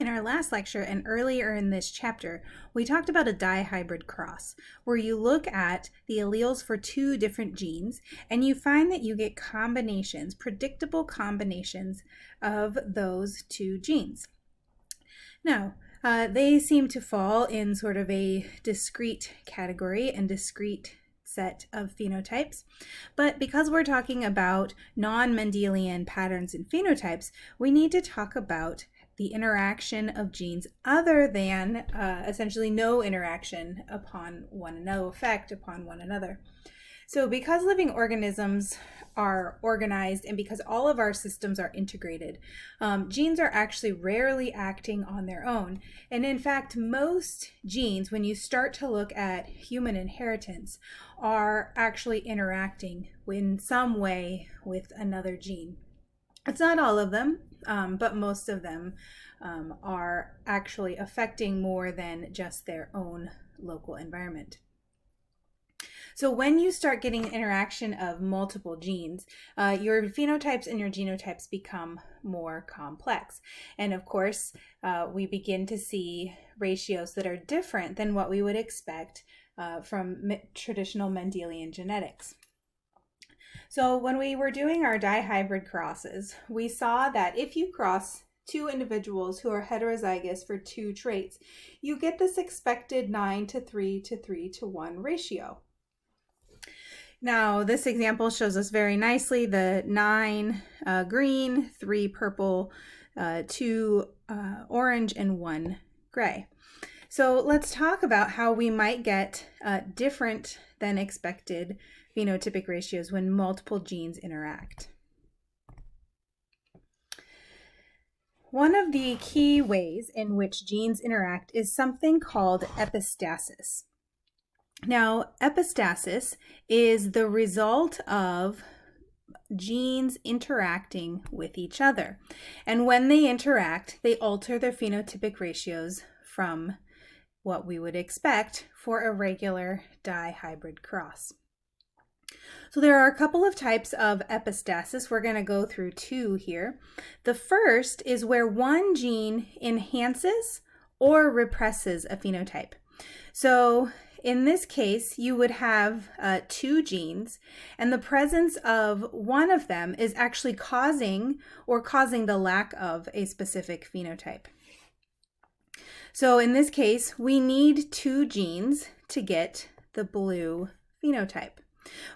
In our last lecture and earlier in this chapter, we talked about a dihybrid cross, where you look at the alleles for two different genes and you find that you get combinations, predictable combinations of those two genes. Now, they seem to fall in sort of a discrete category and discrete set of phenotypes, but because we're talking about non-Mendelian patterns and phenotypes, we need to talk about the interaction of genes other than essentially no interaction upon one, no effect upon one another. So because living organisms are organized and because all of our systems are integrated, genes are actually rarely acting on their own. And in fact, most genes, when you start to look at human inheritance, are actually interacting in some way with another gene. It's not all of them, but most of them are actually affecting more than just their own local environment. So when you start getting interaction of multiple genes, your phenotypes and your genotypes become more complex. And of course, we begin to see ratios that are different than what we would expect from traditional Mendelian genetics. So when we were doing our dihybrid crosses, we saw that if you cross two individuals who are heterozygous for two traits, you get this expected 9:3 to 3:1 ratio. Now, this example shows us very nicely the 9 green, 3 purple, 2 orange, and 1 gray. So let's talk about how we might get different than expected phenotypic ratios when multiple genes interact. One of the key ways in which genes interact is something called epistasis. Now, epistasis is the result of genes interacting with each other. And when they interact, they alter their phenotypic ratios from what we would expect for a regular dihybrid cross. So there are a couple of types of epistasis. We're going to go through two here. The first is where one gene enhances or represses a phenotype. So in this case, you would have two genes, and the presence of one of them is actually causing the lack of a specific phenotype. So in this case, we need two genes to get the blue phenotype.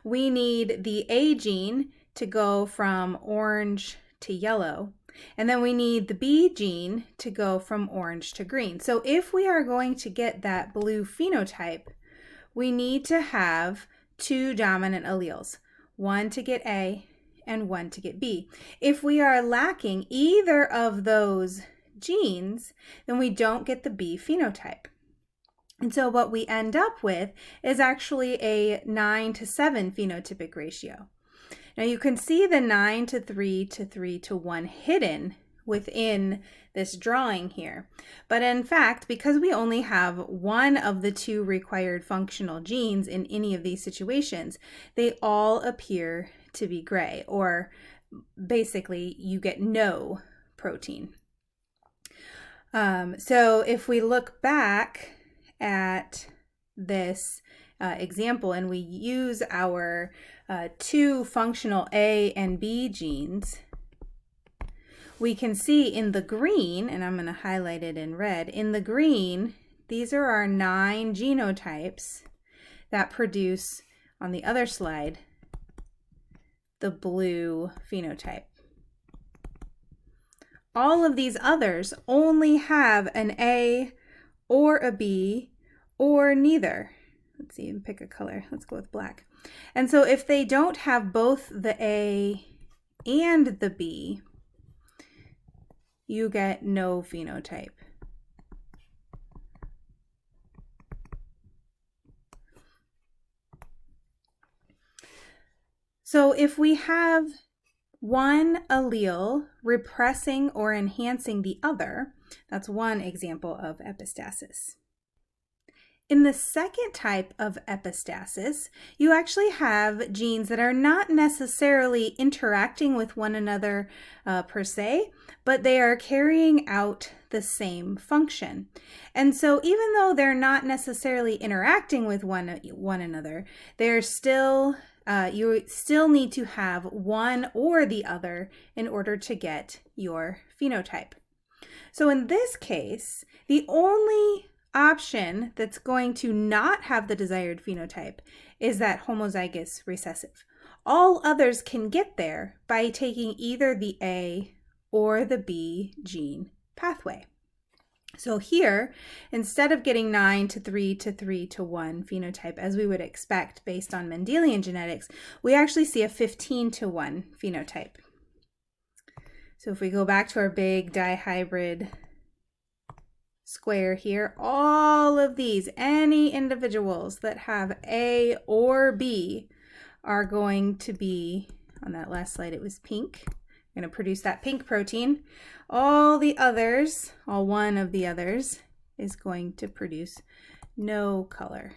We need the A gene to go from orange to yellow, and then we need the B gene to go from orange to green. So if we are going to get that blue phenotype, we need to have two dominant alleles, one to get A and one to get B. If we are lacking either of those genes, then we don't get the B phenotype. And so what we end up with is actually a 9:7 phenotypic ratio. Now you can see the 9:3 to 3:1 hidden within this drawing here. But in fact, because we only have one of the two required functional genes in any of these situations, they all appear to be gray, or basically you get no protein. So if we look back at this example and we use our two functional A and B genes, we can see in the green, and I'm going to highlight it in red, in the green, these are our 9 genotypes that produce, on the other slide, the blue phenotype. All of these others only have an A or a B or neither. Let's see, pick a color. Let's go with black. And so if they don't have both the A and the B, you get no phenotype. So if we have one allele repressing or enhancing the other, that's one example of epistasis. In the second type of epistasis, you actually have genes that are not necessarily interacting with one another per se, but they are carrying out the same function. And so even though they're not necessarily interacting with one another, they're still you still need to have one or the other in order to get your phenotype. So in this case, the only option that's going to not have the desired phenotype is that homozygous recessive. All others can get there by taking either the A or the B gene pathway. So here, instead of getting 9:3 to 3:1 phenotype as we would expect based on Mendelian genetics, we actually see a 15:1 phenotype. So if we go back to our big dihybrid square here, all of these, any individuals that have A or B are going to be, on that last slide it was pink, going to produce that pink protein. All the others, all one of the others, is going to produce no color,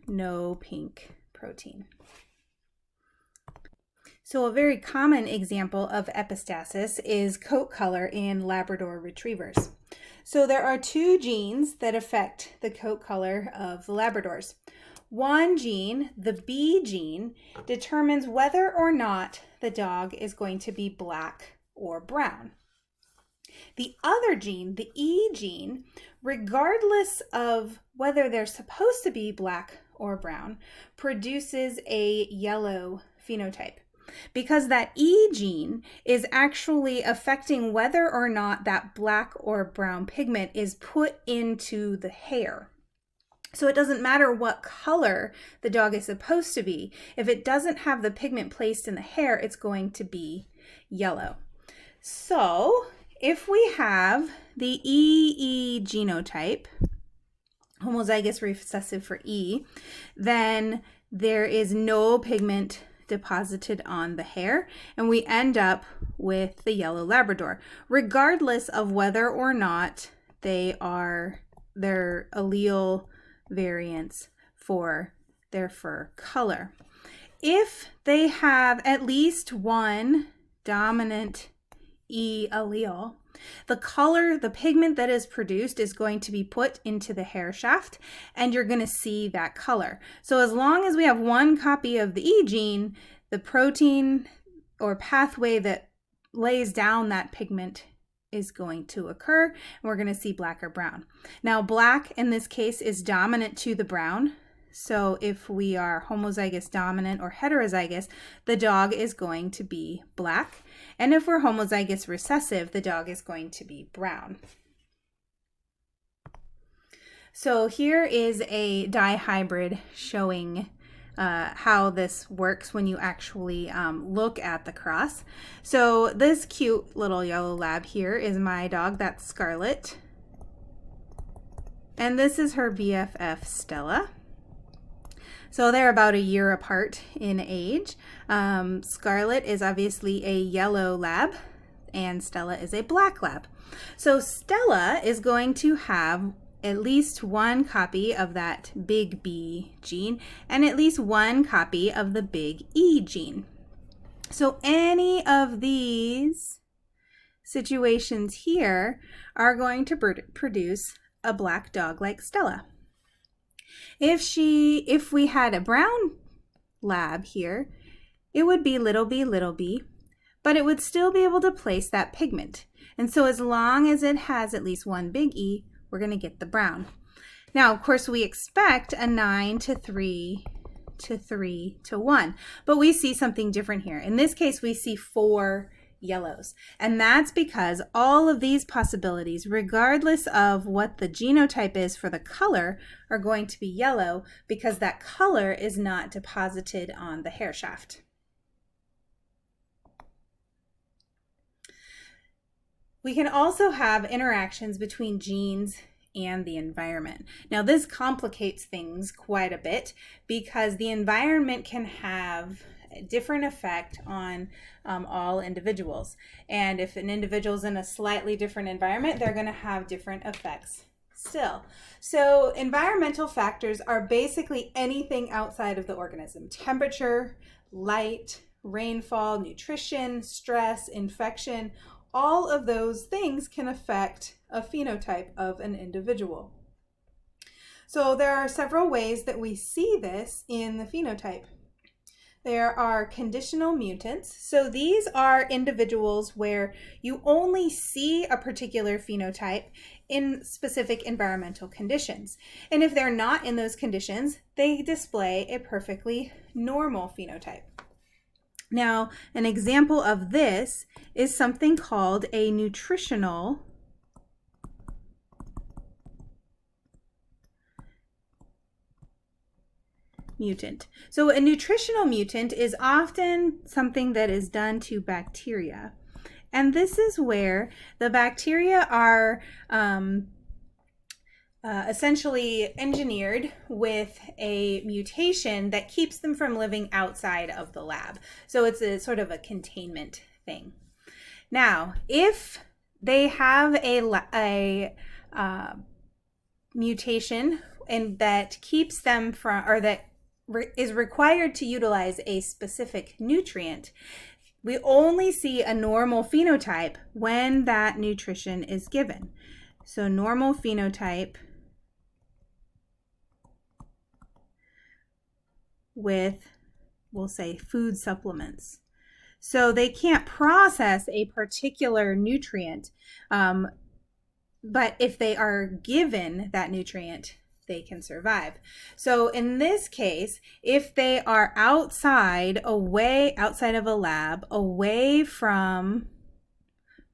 no pink protein. So a very common example of epistasis is coat color in Labrador retrievers. So there are two genes that affect the coat color of the Labradors. One gene, the B gene, determines whether or not the dog is going to be black or brown. The other gene, the E gene, regardless of whether they're supposed to be black or brown, produces a yellow phenotype, because that E gene is actually affecting whether or not that black or brown pigment is put into the hair. So it doesn't matter what color the dog is supposed to be. If it doesn't have the pigment placed in the hair, it's going to be yellow. So if we have the EE genotype, homozygous recessive for E, then there is no pigment deposited on the hair, and we end up with the yellow Labrador, regardless of whether or not they are their allele variants for their fur color. If they have at least one dominant E allele, the color, the pigment that is produced is going to be put into the hair shaft, and you're going to see that color. So as long as we have one copy of the E gene, the protein or pathway that lays down that pigment is going to occur, and we're going to see black or brown. Now, black in this case is dominant to the brown. So if we are homozygous dominant or heterozygous, the dog is going to be black. And if we're homozygous recessive, the dog is going to be brown. So here is a dihybrid showing how this works when you actually look at the cross. So this cute little yellow lab here is my dog, that's Scarlet. And this is her BFF, Stella. So they're about a year apart in age. Scarlet is obviously a yellow lab, and Stella is a black lab. So Stella is going to have at least one copy of that big B gene and at least one copy of the big E gene. So any of these situations here are going to produce a black dog like Stella. If we had a brown lab here, it would be little b, but it would still be able to place that pigment. And so as long as it has at least one big E, we're going to get the brown. Now, of course, we expect a 9:3 to 3:1, but we see something different here. In this case, we see 4 yellows, and that's because all of these possibilities, regardless of what the genotype is for the color, are going to be yellow because that color is not deposited on the hair shaft. We can also have interactions between genes and the environment. Now, this complicates things quite a bit because the environment can have a different effect on all individuals. And if an individual is in a slightly different environment, they're going to have different effects still. So environmental factors are basically anything outside of the organism. Temperature, light, rainfall, nutrition, stress, infection, all of those things can affect a phenotype of an individual. So there are several ways that we see this in the phenotype. There are conditional mutants. So these are individuals where you only see a particular phenotype in specific environmental conditions. And if they're not in those conditions, they display a perfectly normal phenotype. Now, an example of this is something called a nutritional mutant. So a nutritional mutant is often something that is done to bacteria. And this is where the bacteria are essentially engineered with a mutation that keeps them from living outside of the lab. So it's a sort of a containment thing. Now, if they have a mutation and that keeps them from, or that is required to utilize a specific nutrient, we only see a normal phenotype when that nutrition is given. So normal phenotype with, we'll say, food supplements. So they can't process a particular nutrient, but if they are given that nutrient, they can survive. So in this case, if they are outside of a lab, away from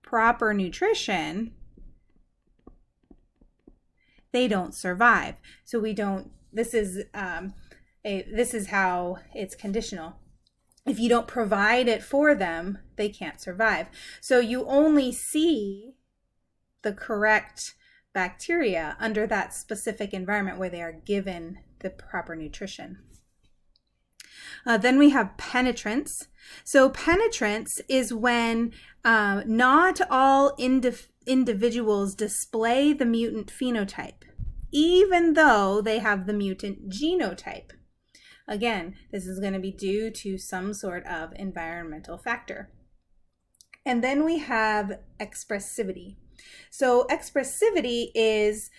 proper nutrition, they don't survive. So this is how it's conditional. If you don't provide it for them, they can't survive. So you only see the correct bacteria under that specific environment where they are given the proper nutrition. Then we have penetrance. So penetrance is when not all individuals display the mutant phenotype, even though they have the mutant genotype. Again, this is going to be due to some sort of environmental factor. And then we have expressivity. So expressivity is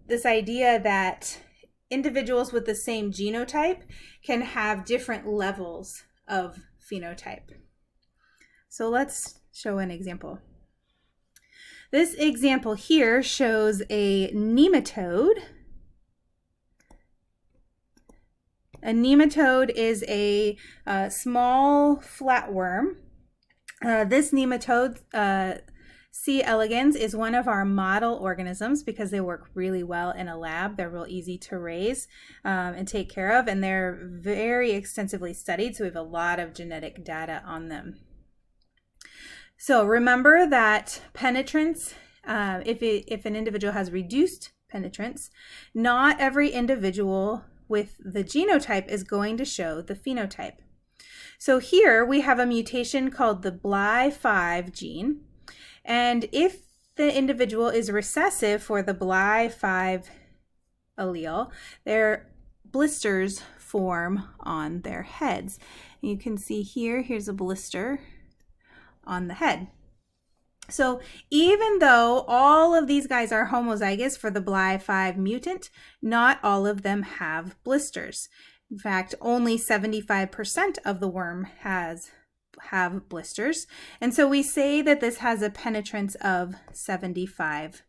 this idea that individuals with the same genotype can have different levels of phenotype. So let's show an example. This example here shows a nematode. A nematode is a small flatworm. This nematode, C. elegans, is one of our model organisms because they work really well in a lab. They're real easy to raise and take care of, and they're very extensively studied, so we have a lot of genetic data on them. So remember that penetrance, if an individual has reduced penetrance, not every individual with the genotype is going to show the phenotype. So here we have a mutation called the BLY5 gene. And if the individual is recessive for the BLY5 allele, their blisters form on their heads. And you can see here's a blister on the head. So even though all of these guys are homozygous for the BLY5 mutant, not all of them have blisters. In fact, only 75% of the worm have blisters. And so we say that this has a penetrance of 75%.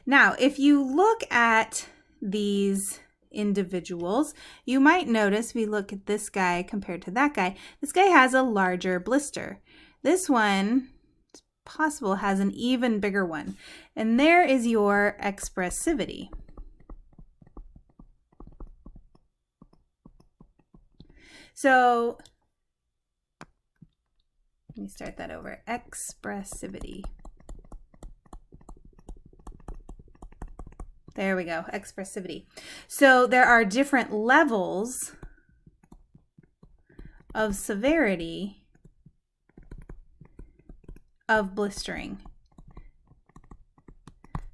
Now, if you look at these individuals, you might notice, we look at this guy compared to that guy, this guy has a larger blister. This one, it's possible, has an even bigger one. And there is your expressivity. So let me start that over. Expressivity. There we go, expressivity. So there are different levels of severity of blistering.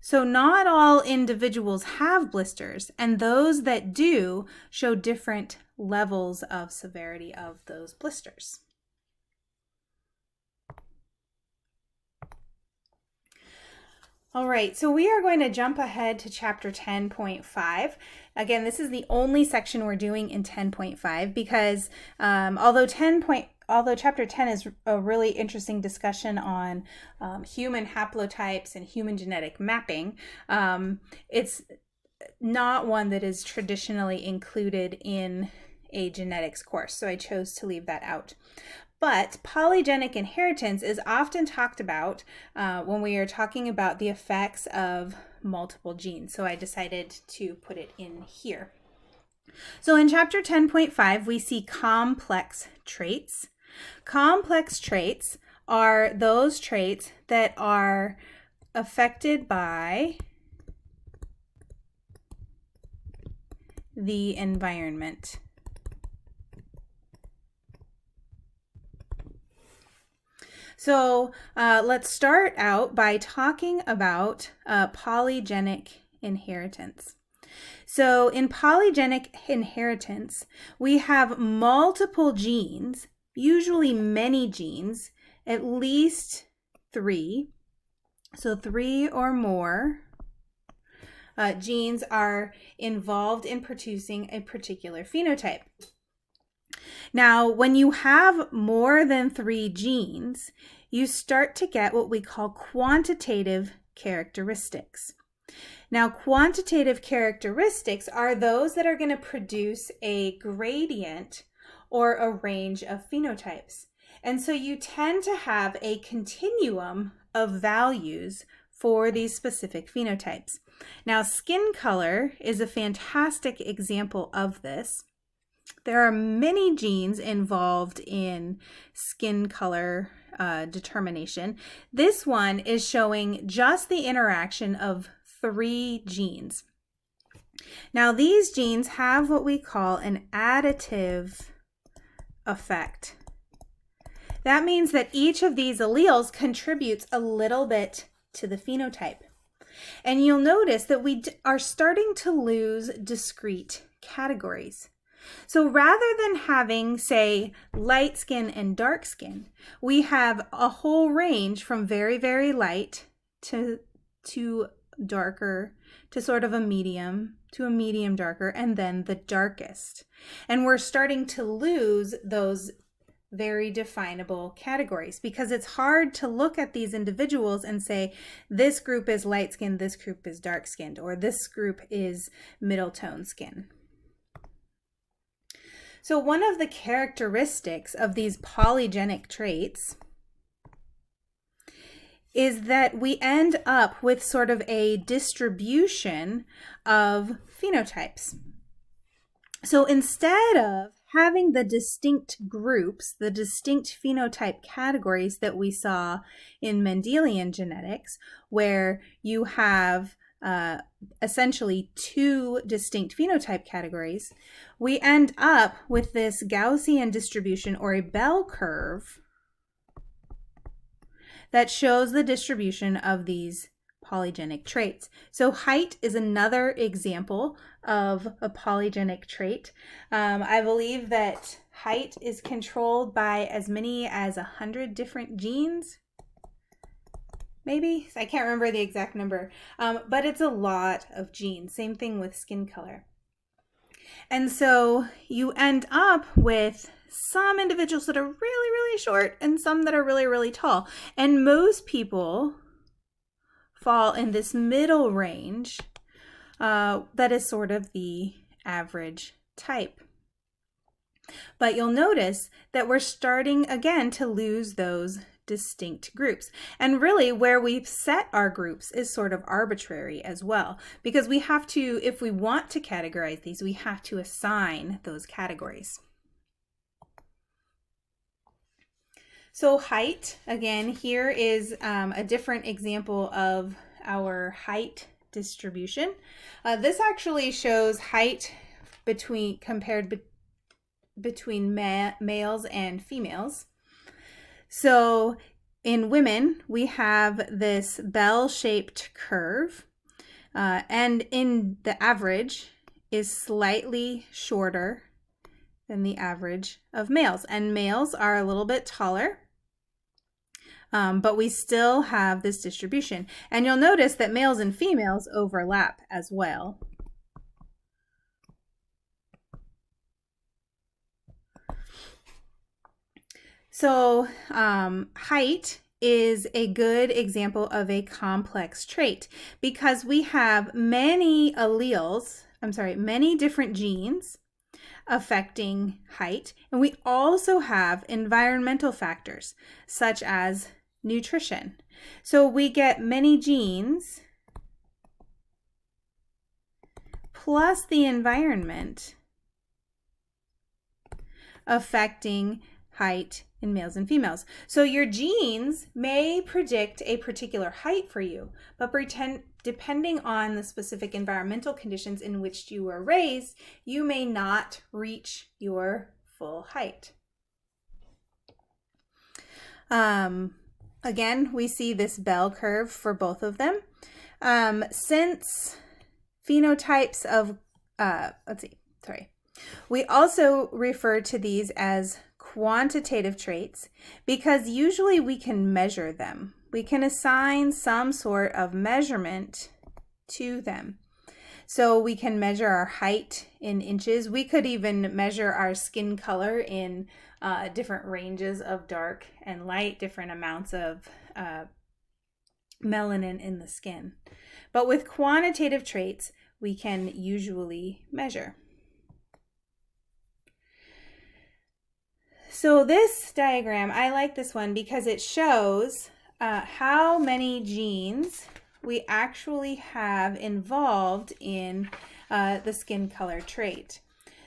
So not all individuals have blisters, and those that do show different levels of severity of those blisters. All right, so we are going to jump ahead to chapter 10.5. Again, this is the only section we're doing in 10.5 because although chapter 10 is a really interesting discussion on human haplotypes and human genetic mapping, it's not one that is traditionally included in a genetics course, so I chose to leave that out. But polygenic inheritance is often talked about when we are talking about the effects of multiple genes. So I decided to put it in here. So in chapter 10.5, we see complex traits. Complex traits are those traits that are affected by the environment. So let's start out by talking about polygenic inheritance. So in polygenic inheritance, we have multiple genes, usually many genes, at least 3. So 3 or more genes are involved in producing a particular phenotype. Now, when you have more than 3 genes, you start to get what we call quantitative characteristics. Now, quantitative characteristics are those that are going to produce a gradient or a range of phenotypes. And so you tend to have a continuum of values for these specific phenotypes. Now, skin color is a fantastic example of this. There are many genes involved in skin color determination. This one is showing just the interaction of 3 genes. Now, these genes have what we call an additive effect. That means that each of these alleles contributes a little bit to the phenotype. And you'll notice that we are starting to lose discrete categories. So rather than having, say, light skin and dark skin, we have a whole range from very, very light to darker, to sort of a medium darker, and then the darkest. And we're starting to lose those very definable categories because it's hard to look at these individuals and say, this group is light skinned, this group is dark skinned, or this group is middle tone skin. So one of the characteristics of these polygenic traits is that we end up with sort of a distribution of phenotypes. So instead of having the distinct groups, the distinct phenotype categories that we saw in Mendelian genetics, where you have essentially 2 distinct phenotype categories, we end up with this Gaussian distribution or a bell curve that shows the distribution of these polygenic traits. So height is another example of a polygenic trait. I believe that height is controlled by as many as 100 different genes. Maybe, I can't remember the exact number, but it's a lot of genes. Same thing with skin color. And so you end up with some individuals that are really, really short and some that are really, really tall. And most people fall in this middle range that is sort of the average type. But you'll notice that we're starting again to lose those distinct groups. And really where we've set our groups is sort of arbitrary as well, because we have to, if we want to categorize these, we have to assign those categories. So height, again, here is a different example of our height distribution. This actually shows height compared between males and females. So in women, we have this bell-shaped curve and in the average is slightly shorter than the average of males. And males are a little bit taller, but we still have this distribution. And you'll notice that males and females overlap as well. So height is a good example of a complex trait because we have many alleles, many different genes affecting height, and we also have environmental factors such as nutrition. So we get many genes plus the environment affecting height in males and females. So your genes may predict a particular height for you, but depending on the specific environmental conditions in which you were raised, you may not reach your full height. Again, we see this bell curve for both of them. Since phenotypes of, we also refer to these as quantitative traits because usually we can measure them. We can assign some sort of measurement to them. So we can measure our height in inches. We could even measure our skin color in different ranges of dark and light, different amounts of melanin in the skin. But with quantitative traits, we can usually measure. So this diagram, I like this one because it shows how many genes we actually have involved in the skin color trait.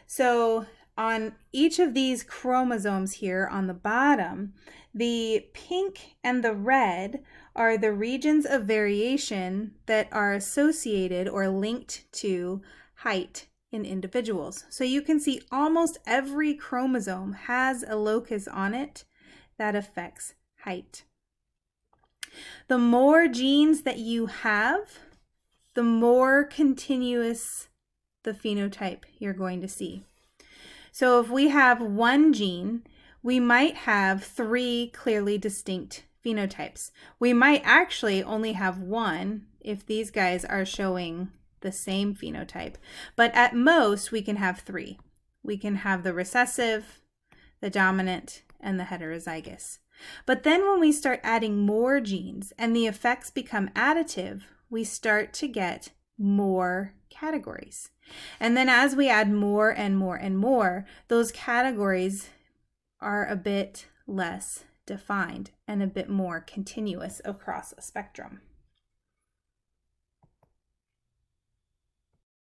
So on each of these chromosomes here on the bottom, the pink and the red are the regions of variation that are associated or linked to height in individuals. So you can see almost every chromosome has a locus on it that affects height. The more genes that you have, the more continuous the phenotype you're going to see. So if we have one gene, we might have 3 clearly distinct phenotypes. We might actually only have one if these guys are showing the same phenotype, but at most we can have 3. We can have the recessive, the dominant, and the heterozygous. But then when we start adding more genes and the effects become additive, we start to get more categories. And then as we add more and more and more, those categories are a bit less defined and a bit more continuous across a spectrum.